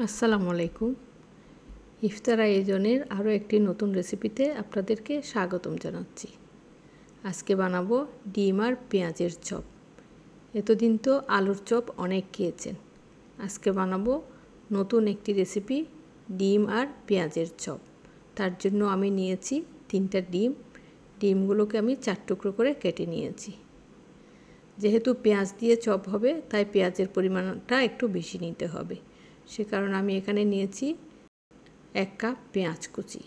আসসালামু আলাইকুম। ইফতার আয়োজনের আরও একটি নতুন রেসিপিতে আপনাদেরকে স্বাগতম জানাচ্ছি। আজকে বানাবো ডিম আর পেঁয়াজের চপ। এতদিন তো আলুর চপ অনেক খেয়েছেন। আজকে বানাবো নতুন একটি রেসিপি, ডিম আর পেঁয়াজের চপ। তার জন্য আমি নিয়েছি 3টা ডিম। ডিমগুলোকে আমি 4 টুকরো করে কেটে নিয়েছি। যেহেতু পেঁয়াজ দিয়ে চপ হবে, তাই পেঁয়াজের পরিমাণটা একটু বেশি নিতে হবে। সে কারণে আমি এখানে নিয়েছি 1 কাপ পেঁয়াজ কুচি,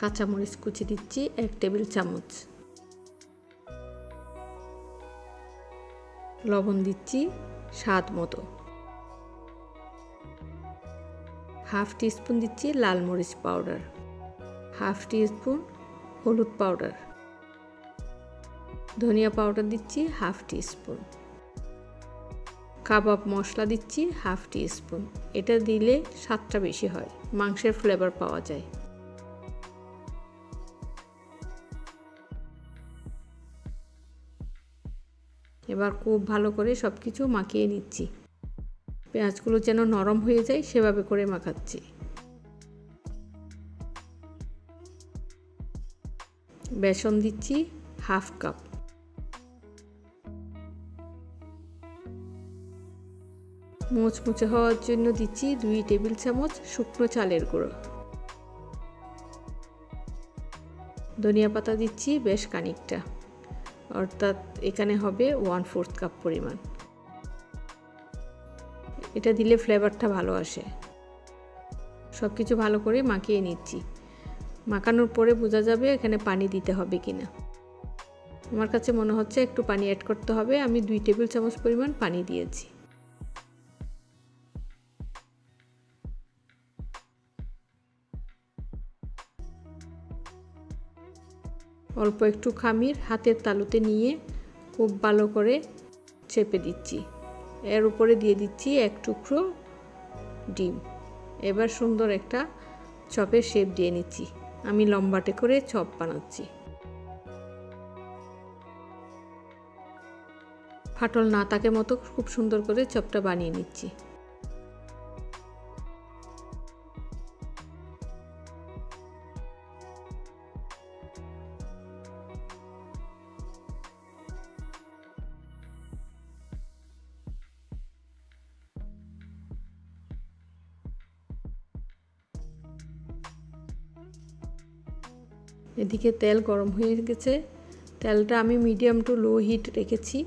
কাঁচামরিচ কুচি দিচ্ছি 1 টেবিল চামচ, লবণ দিচ্ছি স্বাদ মতো, হাফ টিস্পুন দিচ্ছি লাল মরিচ পাউডার, হাফ টিস্পুন হলুদ পাউডার, ধনিয়া পাউডার দিচ্ছি হাফ টিস্পুন, কাবাব মশলা দিচ্ছি হাফ টিস্পুন। এটা দিলে স্বাদটা বেশি হয়, মাংসের ফ্লেভার পাওয়া যায়। এবার খুব ভালো করে সব কিছু মাখিয়ে নিচ্ছি। পেঁয়াজগুলো যেন নরম হয়ে যায় সেভাবে করে মাখাচ্ছি। বেসন দিচ্ছি হাফ কাপ, মুচমুচে হওয়ার জন্য দিচ্ছি 2 টেবিল চামচ শুকনো চালের গুঁড়ো, ধনিয়া পাতা দিচ্ছি বেশ খানিকটা, অর্থাৎ এখানে হবে 1/4 কাপ পরিমাণ। এটা দিলে ফ্লেভারটা ভালো আসে। সব কিছু ভালো করে মাখিয়ে নিচ্ছি। মাখানোর পরে বোঝা যাবে এখানে পানি দিতে হবে কিনা। আমার কাছে মনে হচ্ছে একটু পানি অ্যাড করতে হবে। আমি 2 টেবিল চামচ পরিমাণ পানি দিয়েছি। অল্প একটু খামির হাতের তালুতে নিয়ে খুব ভালো করে চেপে দিচ্ছি। এর উপরে দিয়ে দিচ্ছি 1 টুকরো ডিম। এবার সুন্দর একটা চপের শেপ দিয়ে নিচ্ছি। আমি লম্বাটে করে চপ বানাচ্ছি। ফাটল না থাকে মতো খুব সুন্দর করে চপটা বানিয়ে নিচ্ছি। এদিকে তেল গরম হয়ে গেছে। তেলটা আমি মিডিয়াম টু লো হিট রেখেছি,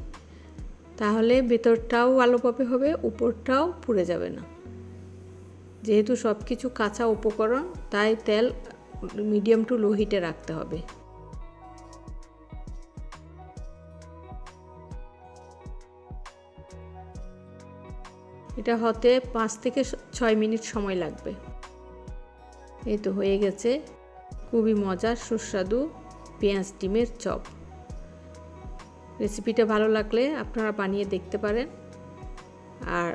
তাহলে ভেতরটাও ভালোভাবে হবে, উপরটাও পুড়ে যাবে না। যেহেতু সব কিছু কাঁচা উপকরণ, তাই তেল মিডিয়াম টু লো হিটে রাখতে হবে। এটা হতে 5 থেকে 6 মিনিট সময় লাগবে। এই তো হয়ে গেছে খুবই মজার সুস্বাদু পেঁয়াজ ডিমের চপ। রেসিপিটা ভালো লাগলে আপনারা বানিয়ে দেখতে পারেন আর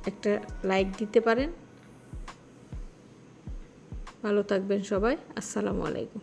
একটা লাইক দিতে পারেন। ভালো থাকবেন সবাই। আসসালামু আলাইকুম।